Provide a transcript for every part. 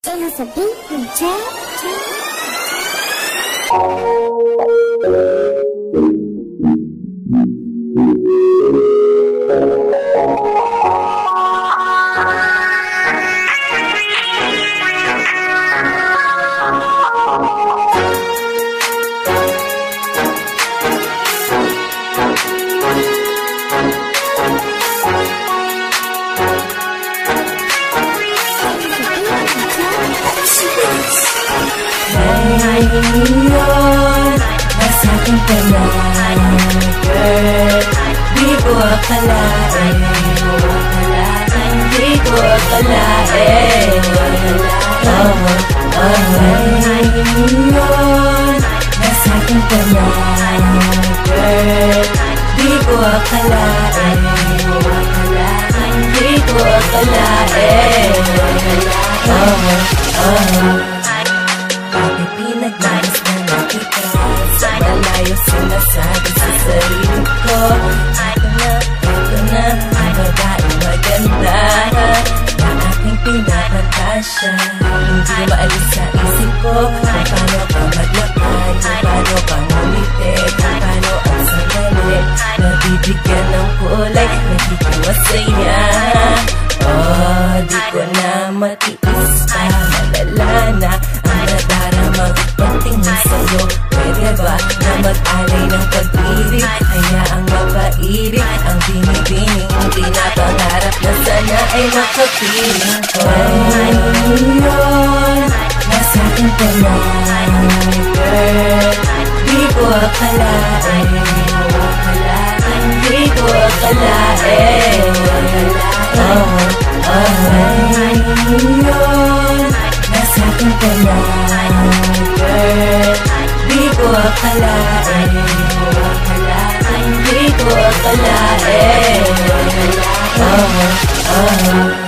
It has a beat and ngayon, nasa akin ka na, girl. Di ko akalain, di ko akalain. Ngayon, nasa akin ka na, girl. Di ko akalain, di ko akalain. Bakit pinagmamas na nakita sa malayo sinasabi sa sarili ko? Ito na, ang babaeng maganda na aking pinapantasya. Hindi maalis sa isip ko kung paano ka maglakad, kung paano ka ngumiti, kung paano ang sandali nabibigyan ng kulay, nagiging masaya. Oh, di ko na matiis pa, malala na ang nadaramang pagtingin sa'yo. Pwede ba na mag-alay ng pag-ibig? Hayaang mapairig ang binibining pinapangarap na sana ay makapiling ko. Ngayon, nasa akin ka na, girl. Di ko akalain, di ko akalain. Ngayon, nasa akin ka na, girl. Di ko akalain, di ko akalain.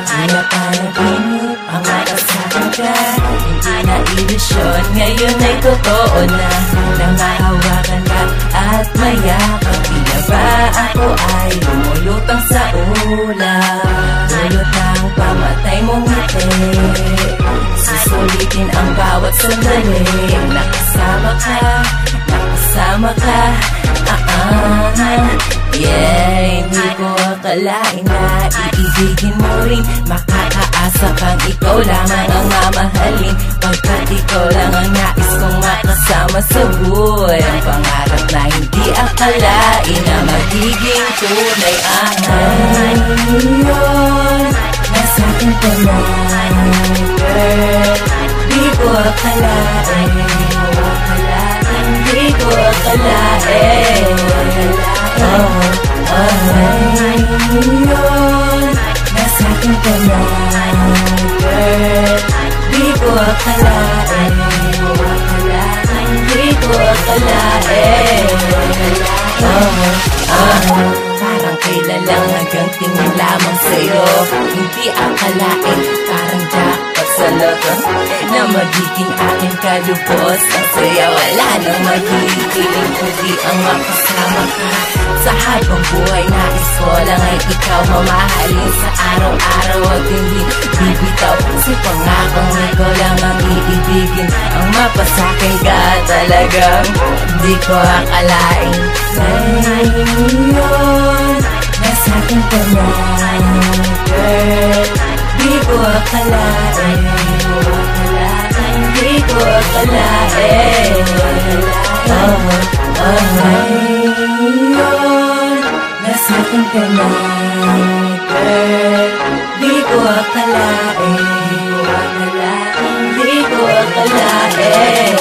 Di na panaginip ang makasakin ka, hindi na ilusyon, ngayon ay totoo na. Namahawakan ka at mayakap, tila ba ako ay lumulutang sa ulam. Dulot ng pamatay mong ngiti, susulitin ang bawat sandali. Nakasama ka, nakasama ka. Yeah, hindi ko akalain na iibigin mo rin. Makakaasa kang ikaw lamang ang mamahalin, pagkat ikaw lang ang nais kong makasama sa buhay. Ang pangarap na hindi akalain na magiging tunay. Ngayon, nasa akin ka na, girl. Di ko akalain, di ko akalain. Ngayon, nasa akin ka na, girl. Di ko akalain, di ko akalain. Parang kailalang hanggang tingin lamang sa'yo, hindi akalain, parang dapat sa lakas na magiging aking kalubos. Ang saya, wala nang magiging kundi ang makasama ka sa habang buhay. Nais ko lang ay ikaw mamahalin sa araw-araw at hindi bibitaw. Kasi pangakong ikaw lang ang iibigin, ang mapasakin ka talagang di ko akalain. Ngayon, nasa akin ka na, girl. Di ko akalain, di ko akalain. Ngayon, nasa akin ka na, girl. Di ko akalain, di ko akalain.